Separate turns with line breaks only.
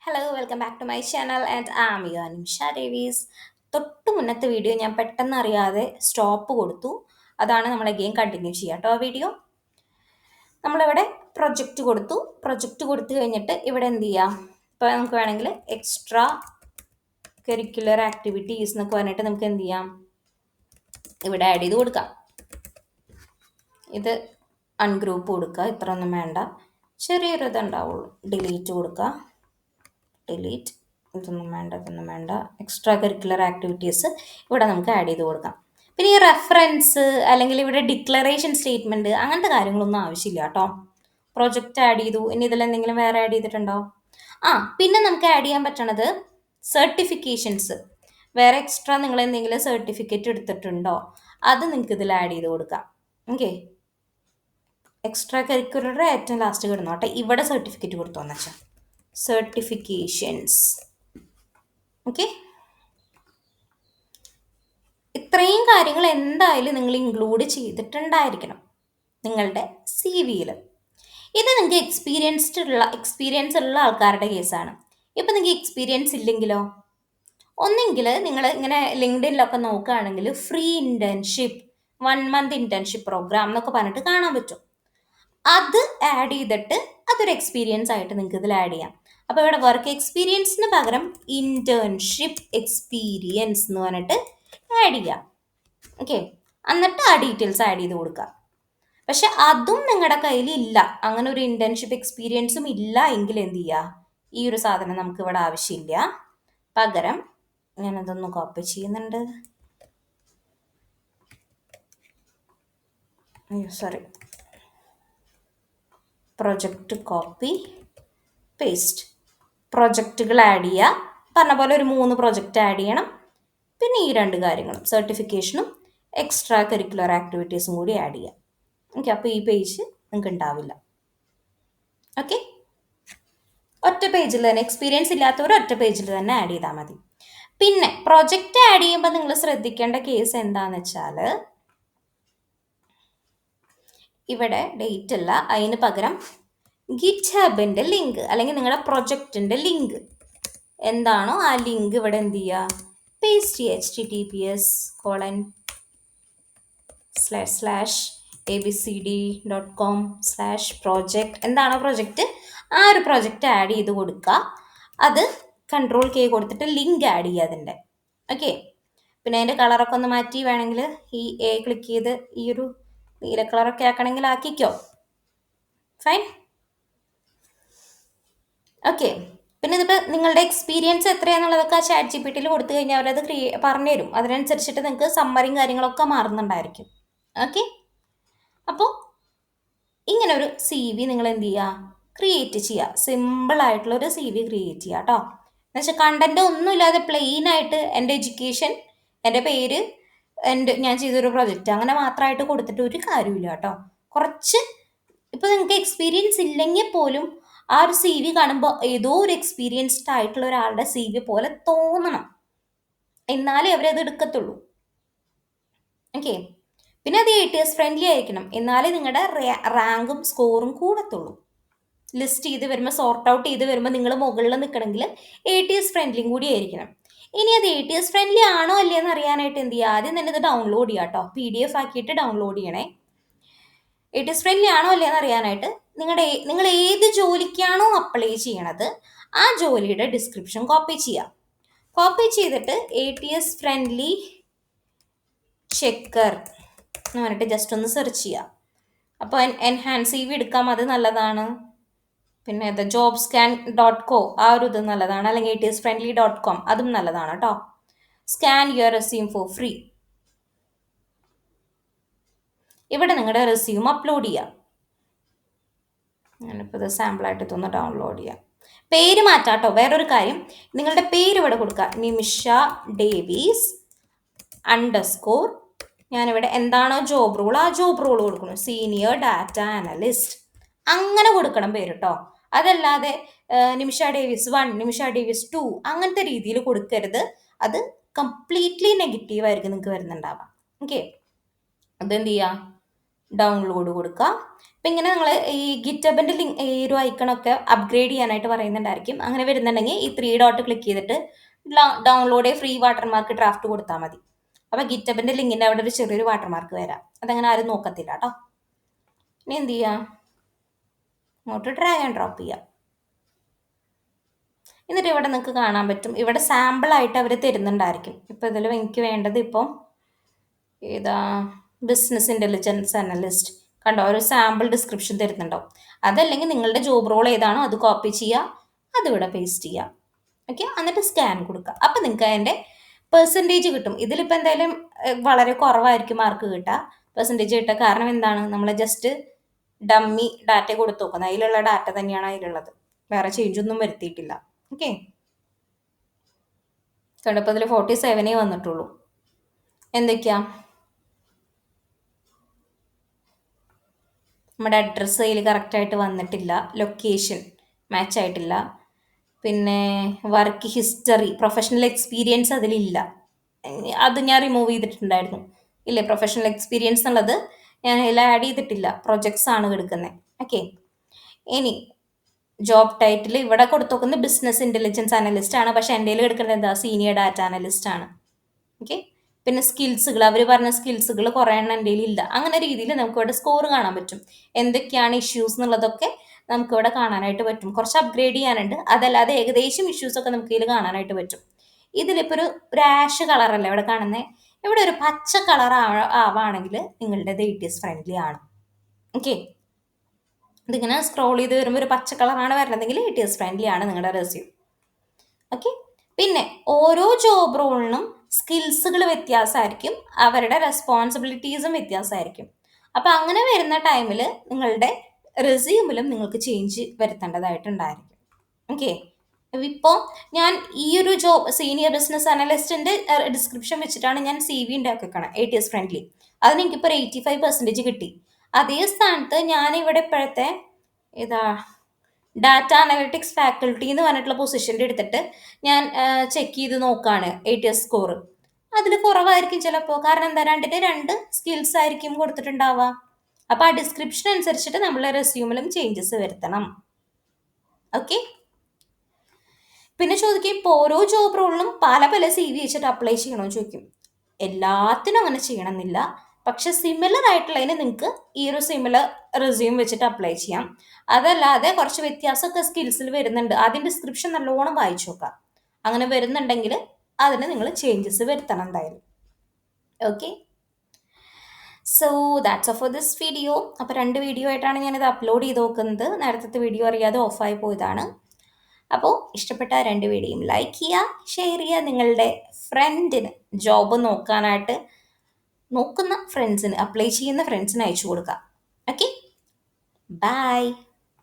Hello welcome back to my channel and am your Nimisha Davis. തൊട്ട് മുന്നത്തെ video ഞാൻ പെട്ടെന്ന് അറിയാതെ സ്റ്റോപ്പ് കൊടുത്തു. അതാണ് നമ്മൾ അഗെയിൻ കണ്ടിന്യൂ ചെയ്യുക കേട്ടോ. ആ വീഡിയോ നമ്മളിവിടെ പ്രൊജക്റ്റ് കൊടുത്തു കഴിഞ്ഞിട്ട് ഇവിടെ എന്ത് ചെയ്യാം, ഇപ്പോൾ നമുക്ക് വേണമെങ്കിൽ എക്സ്ട്രാ കരിക്കുലർ ആക്ടിവിറ്റീസ് എന്നൊക്കെ പറഞ്ഞിട്ട് നമുക്ക് എന്ത് ചെയ്യാം, ഇവിടെ ആഡ് ചെയ്ത് കൊടുക്കാം. ഇത് അൺഗ്രൂപ്പ് കൊടുക്കുക, ഇത്ര ഒന്നും വേണ്ട, ചെറിയൊരു ഇതുണ്ടാവുള്ളൂ. ഡിലീറ്റ് കൊടുക്കുക, ഡിലീറ്റ്, ഇതൊന്നും വേണ്ട. എക്സ്ട്രാ കരിക്കുലർ ആക്ടിവിറ്റീസ് ഇവിടെ നമുക്ക് ആഡ് ചെയ്ത് കൊടുക്കാം. പിന്നെ ഈ റെഫറൻസ് അല്ലെങ്കിൽ ഇവിടെ ഡിക്ലറേഷൻ സ്റ്റേറ്റ്മെൻറ്റ് അങ്ങനത്തെ കാര്യങ്ങളൊന്നും ആവശ്യമില്ല കേട്ടോ. പ്രൊജക്റ്റ് ആഡ് ചെയ്തു, ഇനി ഇതിൽ എന്തെങ്കിലും വേറെ ആഡ് ചെയ്തിട്ടുണ്ടോ? പിന്നെ നമുക്ക് ആഡ് ചെയ്യാൻ പറ്റണത് സർട്ടിഫിക്കേഷൻസ്. വേറെ എക്സ്ട്രാ നിങ്ങൾ എന്തെങ്കിലും സർട്ടിഫിക്കറ്റ് എടുത്തിട്ടുണ്ടോ, അത് നിങ്ങൾക്ക് ഇതിൽ ആഡ് ചെയ്ത് കൊടുക്കാം. ഓക്കെ, എക്സ്ട്രാ കരിക്കുലർ ഏറ്റവും ലാസ്റ്റ് കിടന്നോട്ടെ. ഇവിടെ സർട്ടിഫിക്കറ്റ് കൊടുത്തോന്ന് വെച്ചാൽ സർട്ടിഫിക്കേഷൻസ്. ഓക്കെ, ഇത്രയും കാര്യങ്ങൾ എന്തായാലും നിങ്ങൾ ഇൻക്ലൂഡ് ചെയ്തിട്ടുണ്ടായിരിക്കണം നിങ്ങളുടെ സി വിയിൽ. ഇത് നിങ്ങൾക്ക് എക്സ്പീരിയൻസ് ഉള്ള ആൾക്കാരുടെ കേസാണ്. ഇപ്പം നിങ്ങൾക്ക് എക്സ്പീരിയൻസ് ഇല്ലെങ്കിലോ, ഒന്നെങ്കിൽ നിങ്ങൾ ഇങ്ങനെ ലിങ്ക്ഡിനിലൊക്കെ നോക്കുകയാണെങ്കിൽ free internship, 1 month internship programme എന്നൊക്കെ പറഞ്ഞിട്ട് കാണാൻ പറ്റും. അത് ആഡ് ചെയ്തിട്ട് അതൊരു എക്സ്പീരിയൻസ് ആയിട്ട് നിങ്ങൾക്ക് ഇതിൽ ആഡ് ചെയ്യാം. അപ്പോൾ ഇവിടെ വർക്ക് എക്സ്പീരിയൻസിന് പകരം ഇൻറ്റേൺഷിപ്പ് എക്സ്പീരിയൻസ് എന്ന് പറഞ്ഞിട്ട് ആഡ് ചെയ്യാം. ഓക്കെ, എന്നിട്ട് ആ ഡീറ്റെയിൽസ് ആഡ് ചെയ്ത് കൊടുക്കുക. പക്ഷെ അതും നിങ്ങളുടെ കയ്യിൽ ഇല്ല, അങ്ങനെ ഒരു ഇൻറ്റേൺഷിപ്പ് എക്സ്പീരിയൻസും ഇല്ല എങ്കിൽ എന്ത് ചെയ്യുക, ഈ ഒരു സാധനം നമുക്ക് ഇവിടെ ആവശ്യമില്ല. പകരം ഞാനതൊന്ന് കോപ്പി ചെയ്യുന്നുണ്ട്. സോറി, പ്രൊജക്റ്റ് കോപ്പി പേസ്റ്റ്, പ്രൊജക്റ്റുകൾ ആഡ് ചെയ്യുക. പറഞ്ഞ പോലെ ഒരു 3 പ്രൊജക്റ്റ് ആഡ് ചെയ്യണം. പിന്നെ ഈ 2 കാര്യങ്ങളും സർട്ടിഫിക്കേഷനും എക്സ്ട്രാ കരിക്കുലർ ആക്ടിവിറ്റീസും കൂടി ആഡ് ചെയ്യാം. ഓക്കെ, അപ്പോൾ ഈ പേജ് നിങ്ങൾക്ക് ഉണ്ടാവില്ല. ഓക്കെ, ഒറ്റ പേജിൽ തന്നെ, എക്സ്പീരിയൻസ് ഇല്ലാത്തവർ ഒറ്റ പേജിൽ തന്നെ ആഡ് ചെയ്താൽ മതി. പിന്നെ പ്രൊജക്റ്റ് ആഡ് ചെയ്യുമ്പോൾ നിങ്ങൾ ശ്രദ്ധിക്കേണ്ട കേസ് എന്താണെന്ന് വെച്ചാൽ, ഇവിടെ ഡേറ്റ് അല്ല, അതിന് പകരം ഗിറ്റ് ഹബിൻ്റെ ലിങ്ക് അല്ലെങ്കിൽ നിങ്ങളുടെ പ്രൊജക്റ്റിൻ്റെ ലിങ്ക് എന്താണോ ആ ലിങ്ക് ഇവിടെ എന്ത് ചെയ്യുക, പേസ്റ്റ് ചെയ്യുക. https://abcd.com/project എന്താണോ പ്രൊജക്റ്റ്, ആ ഒരു പ്രൊജക്റ്റ് ആഡ് ചെയ്ത് കൊടുക്കുക. അത് Ctrl+K കൊടുത്തിട്ട് ലിങ്ക് ആഡ് ചെയ്യുക അതിൻ്റെ. ഓക്കെ, പിന്നെ അതിൻ്റെ കളറൊക്കെ ഒന്ന് മാറ്റി വേണമെങ്കിൽ ഈ എ ക്ലിക്ക് ചെയ്ത് ഈ ഒരു നീല കളറൊക്കെ ആക്കണമെങ്കിൽ ആക്കിക്കോ. ഫൈൻ. ഓക്കെ, പിന്നെ ഇതിപ്പോൾ നിങ്ങളുടെ എക്സ്പീരിയൻസ് എത്രയാണെന്നുള്ളതൊക്കെ ആ ChatGPT കൊടുത്തു കഴിഞ്ഞാൽ അവരത് പറഞ്ഞുതരും. അതിനനുസരിച്ചിട്ട് നിങ്ങൾക്ക് സമ്മറിയും കാര്യങ്ങളൊക്കെ മാറുന്നുണ്ടായിരിക്കും. ഓക്കെ, അപ്പോൾ ഇങ്ങനെ ഒരു സി വി നിങ്ങൾ എന്ത് ചെയ്യുക, ക്രിയേറ്റ് ചെയ്യുക. സിമ്പിളായിട്ടുള്ളൊരു സി വി ക്രിയേറ്റ് ചെയ്യുക കേട്ടോ. എന്നുവെച്ചാൽ കണ്ടൻറ്റ് ഒന്നുമില്ലാതെ പ്ലെയിൻ ആയിട്ട് എൻ്റെ എഡ്യൂക്കേഷൻ, എൻ്റെ പേര്, ഞാൻ ചെയ്തൊരു പ്രൊജക്റ്റ് അങ്ങനെ മാത്രമായിട്ട് കൊടുത്തിട്ട് ഒരു കാര്യമില്ല കേട്ടോ. കുറച്ച് ഇപ്പോൾ നിങ്ങൾക്ക് എക്സ്പീരിയൻസ് ഇല്ലെങ്കിൽ പോലും ആ ഒരു സി വി കാണുമ്പോൾ ഏതോ ഒരു എക്സ്പീരിയൻസ്ഡ് ആയിട്ടുള്ള ഒരാളുടെ സി വി പോലെ തോന്നണം, എന്നാലേ അവരത് എടുക്കത്തുള്ളൂ. ഓക്കെ, പിന്നെ അത് ATS ഫ്രണ്ട്ലി ആയിരിക്കണം, എന്നാലേ നിങ്ങളുടെ റാങ്കും സ്കോറും കൂടത്തുള്ളൂ. ലിസ്റ്റ് ചെയ്ത് വരുമ്പോൾ, സോർട്ട് ഔട്ട് ചെയ്ത് വരുമ്പോൾ നിങ്ങൾ മുകളിൽ നിൽക്കണമെങ്കിൽ ATS ഫ്രണ്ട്ലിയും കൂടി ആയിരിക്കണം. ഇനി അത് ATS ഫ്രണ്ട്ലി ആണോ അല്ലേ എന്ന് അറിയാനായിട്ട് എന്ത് ചെയ്യുക, ആദ്യം തന്നെ ഇത് ഡൗൺലോഡ് ചെയ്യുക കേട്ടോ. PDF ആക്കിയിട്ട് ഡൗൺലോഡ് ചെയ്യണേ. ATS ഫ്രണ്ട്ലി ആണോ അല്ലേ എന്ന് അറിയാനായിട്ട് നിങ്ങൾ ഏത് ജോലിക്കാണോ അപ്ലൈ ചെയ്യണത് ആ ജോലിയുടെ ഡിസ്ക്രിപ്ഷൻ കോപ്പി ചെയ്യുക. കോപ്പി ചെയ്തിട്ട് ATS ഫ്രണ്ട്ലി ചെക്കർ എന്ന് പറഞ്ഞിട്ട് ജസ്റ്റ് ഒന്ന് സെർച്ച് ചെയ്യുക. അപ്പോൾ എൻഹാൻസ് CV എടുക്കാം, അത് നല്ലതാണ്. പിന്നെ jobscan.co ആ ഒരു ഇത് നല്ലതാണ്, അല്ലെങ്കിൽ ATSfriendly.com അതും നല്ലതാണ് കേട്ടോ. Scan your resume four free. ഇവിടെ നിങ്ങളുടെ റെസ്യൂം അപ്ലോഡ് ചെയ്യാം. ഞാനിപ്പോൾ ഇത് സാമ്പിളായിട്ട് ഇതൊന്ന് ഡൗൺലോഡ് ചെയ്യാം. പേര് മാറ്റാം കേട്ടോ. വേറൊരു കാര്യം, നിങ്ങളുടെ പേര് ഇവിടെ കൊടുക്കുക, നിമിഷ ഡേവീസ് _ ഞാനിവിടെ എന്താണോ ജോബ് റോൾ ആ ജോബ് റോൾ കൊടുക്കണം. സീനിയർ ഡാറ്റ അനലിസ്റ്റ് അങ്ങനെ കൊടുക്കണം പേര് കേട്ടോ. അതല്ലാതെ നിമിഷ ഡേവിസ് 1, നിമിഷ ഡേവിസ് 2 അങ്ങനത്തെ രീതിയിൽ കൊടുക്കരുത്. അത് കംപ്ലീറ്റ്ലി നെഗറ്റീവ് ആയിരിക്കും നിങ്ങൾക്ക് വരുന്നുണ്ടാവാം. ഓക്കെ, അതെന്ത് ചെയ്യുക, ഡൗൺലോഡ് കൊടുക്കുക. അപ്പം ഇങ്ങനെ നിങ്ങൾ ഈ ഗിറ്റബിൻ്റെ ലിങ്ക് ഈ ഒരു ഐക്കണൊക്കെ അപ്ഗ്രേഡ് ചെയ്യാനായിട്ട് പറയുന്നുണ്ടായിരിക്കും. അങ്ങനെ വരുന്നുണ്ടെങ്കിൽ ഈ 3 ഡോട്ട് ക്ലിക്ക് ചെയ്തിട്ട് ഡൗൺലോഡ് ഫ്രീ വാട്ടർമാർക്ക് ഡ്രാഫ്റ്റ് കൊടുത്താൽ മതി. അപ്പോൾ ഗിറ്റബിൻ്റെ ലിങ്കിൻ്റെ അവിടെ ഒരു ചെറിയൊരു വാട്ടർമാർക്ക് വരാം. അതങ്ങനെ ആരും നോക്കത്തില്ല കേട്ടോ. ഇനി എന്ത് ചെയ്യുക, അങ്ങോട്ട് ഡ്രാഗ് ആൻഡ് ഡ്രോപ്പ് ചെയ്യുക. എന്നിട്ട് ഇവിടെ നിങ്ങൾക്ക് കാണാൻ പറ്റും, ഇവിടെ സാമ്പിളായിട്ട് അവർ തരുന്നുണ്ടായിരിക്കും. ഇപ്പോൾ ഇതിൽ എനിക്ക് വേണ്ടത് ഇപ്പം ഏതാ, ബിസിനസ് ഇൻ്റലിജൻസ് അനലിസ്റ്റ്. കണ്ടോ, ഒരു സാമ്പിൾ ഡിസ്ക്രിപ്ഷൻ തരുന്നുണ്ടാവും. അതല്ലെങ്കിൽ നിങ്ങളുടെ ജോബ് റോൾ ഏതാണോ അത് കോപ്പി ചെയ്യുക, അതിവിടെ പേസ്റ്റ് ചെയ്യുക. ഓക്കെ, എന്നിട്ട് സ്കാൻ കൊടുക്കുക. അപ്പം നിങ്ങൾക്ക് അതിൻ്റെ പെർസെൻറ്റേജ് കിട്ടും. ഇതിലിപ്പോൾ എന്തായാലും വളരെ കുറവായിരിക്കും മാർക്ക് കിട്ടുക, പെർസെൻറ്റേജ് കിട്ടുക. കാരണം എന്താണ്, നമ്മൾ ജസ്റ്റ് ഡമ്മി ഡാറ്റ കൊടുത്തു നോക്കുന്നത്, അതിലുള്ള ഡാറ്റ തന്നെയാണ് അതിലുള്ളത്, വേറെ ചേഞ്ചൊന്നും വരുത്തിയിട്ടില്ല. ഓക്കെ, കണ്ടപ്പോൾ ഇതിൽ 47 വന്നിട്ടുള്ളൂ. എന്തൊക്കെയാ, നമ്മുടെ അഡ്രസ്സ് അതിൽ കറക്റ്റായിട്ട് വന്നിട്ടില്ല, ലൊക്കേഷൻ മാച്ച് ആയിട്ടില്ല, പിന്നെ വർക്ക് ഹിസ്റ്ററി, പ്രൊഫഷണൽ എക്സ്പീരിയൻസ് അതിലില്ല, അത് ഞാൻ റിമൂവ് ചെയ്തിട്ടുണ്ടായിരുന്നു. ഇല്ലേ, പ്രൊഫഷണൽ എക്സ്പീരിയൻസ് എന്നുള്ളത് ഞാൻ അതിൽ ആഡ് ചെയ്തിട്ടില്ല, പ്രൊജക്ട്സ് ആണ് എടുക്കുന്നത്. ഓക്കെ, ഇനി ജോബ് ടൈറ്റിൽ ഇവിടെ കൊടുത്തു നോക്കുന്നത് ബിസിനസ് ഇൻ്റലിജൻസ് അനലിസ്റ്റ് ആണ്, പക്ഷേ എൻ്റെ കയ്യിൽ എടുക്കുന്നത് എന്താ, സീനിയർ ഡാറ്റ അനലിസ്റ്റ് ആണ്. ഓക്കെ, പിന്നെ സ്കിൽസുകൾ, അവർ പറഞ്ഞ സ്കിൽസുകൾ കുറേ എണ്ണം എൻ്റെ ഇല്ല. അങ്ങനെ രീതിയിൽ നമുക്കിവിടെ സ്കോർ കാണാൻ പറ്റും. എന്തൊക്കെയാണ് ഇഷ്യൂസ് എന്നുള്ളതൊക്കെ നമുക്കിവിടെ കാണാനായിട്ട് പറ്റും. കുറച്ച് അപ്ഗ്രേഡ് ചെയ്യാനുണ്ട്, അതല്ലാതെ ഏകദേശം ഇഷ്യൂസൊക്കെ നമുക്ക് ഇതിൽ കാണാനായിട്ട് പറ്റും. ഇതിലിപ്പോൾ ഒരു ആഷ് കളറല്ല ഇവിടെ കാണുന്നത്, ഇവിടെ ഒരു പച്ച കളർ ആവുകയാണെങ്കിൽ നിങ്ങളുടേത് ATS ഫ്രണ്ട്ലി ആണ്. ഓക്കെ, ഇതിങ്ങനെ സ്ക്രോൾ ചെയ്ത് വരുമ്പോൾ ഒരു പച്ച കളറാണ് വരുന്നതെങ്കിൽ ATS ഫ്രണ്ട്ലി ആണ് നിങ്ങളുടെ റെസ്യൂം. ഓക്കെ, പിന്നെ ഓരോ ജോബ് റോളിനും സ്കിൽസുകൾ വ്യത്യാസമായിരിക്കും, അവരുടെ റെസ്പോൺസിബിലിറ്റീസും വ്യത്യാസമായിരിക്കും. അപ്പോൾ അങ്ങനെ വരുന്ന ടൈമിൽ നിങ്ങളുടെ റെസ്യൂമിലും നിങ്ങൾക്ക് ചേഞ്ച് വരുത്തേണ്ടതായിട്ടുണ്ടായിരിക്കും. ഓക്കെ, ഇപ്പോൾ ഞാൻ ഈ ഒരു ജോബ് സീനിയർ ബിസിനസ് അനലിസ്റ്റിൻ്റെ ഡിസ്ക്രിപ്ഷൻ വെച്ചിട്ടാണ് ഞാൻ CV ഉണ്ടാക്കിക്കണം, ATS ഫ്രണ്ട്ലി. അതിന് എനിക്കിപ്പോൾ 85% കിട്ടി. അതേ സ്ഥാനത്ത് ഞാനിവിടെ ഇപ്പോഴത്തെ ഇതാ ഡാറ്റ അനലിറ്റിക്സ് ഫാക്കൽറ്റി എന്ന് പറഞ്ഞിട്ടുള്ള പൊസിഷൻ്റെ എടുത്തിട്ട് ഞാൻ ചെക്ക് ചെയ്ത് നോക്കുകയാണ് ATS സ്കോർ. അതിൽ കുറവായിരിക്കും ചിലപ്പോൾ, കാരണം എന്താ, രണ്ടിൻ്റെ രണ്ട് സ്കിൽസ് ആയിരിക്കും കൊടുത്തിട്ടുണ്ടാവുക. അപ്പോൾ ആ ഡിസ്ക്രിപ്ഷൻ അനുസരിച്ചിട്ട് നമ്മൾ റെസ്യൂമിലും ചേഞ്ചസ് വരുത്തണം. ഓക്കെ, പിന്നെ ചോദിക്കും, ഇപ്പോൾ ഓരോ ജോബ് റോളിനും പല പല CV വെച്ചിട്ട് അപ്ലൈ ചെയ്യണമെന്ന് ചോദിക്കും. എല്ലാത്തിനും അങ്ങനെ ചെയ്യണമെന്നില്ല, പക്ഷെ സിമിലർ ആയിട്ടുള്ളതിന് നിങ്ങൾക്ക് ഈ ഒരു സിമിലർ റെസ്യൂം വെച്ചിട്ട് അപ്ലൈ ചെയ്യാം. അതല്ലാതെ കുറച്ച് വ്യത്യാസമൊക്കെ സ്കിൽസിൽ വരുന്നുണ്ട്, ആദ്യം ഡിസ്ക്രിപ്ഷൻ നല്ലോണം വായിച്ചു നോക്കാം. അങ്ങനെ വരുന്നുണ്ടെങ്കിൽ അതിന് നിങ്ങൾ ചേഞ്ചസ് വരുത്തണം എന്തായാലും. Okay, so that's of for this video. അപ്പോൾ 2 വീഡിയോ ആയിട്ടാണ് ഞാനിത് അപ്ലോഡ് ചെയ്ത് നോക്കുന്നത്. നേരത്തെ വീഡിയോ അറിയാതെ ഓഫായി പോയതാണ്. അപ്പോൾ ഇഷ്ടപ്പെട്ട 2 വീഡിയോയും ലൈക്ക് ചെയ്യുക, ഷെയർ ചെയ്യുക, നിങ്ങളുടെ ഫ്രണ്ടിന് ജോബ് നോക്കാനായിട്ട് നോക്കുന്ന ഫ്രണ്ട്സിന്, അപ്ലൈ ചെയ്യുന്ന ഫ്രണ്ട്സിന് അയച്ചു കൊടുക്കുക. Okay, by.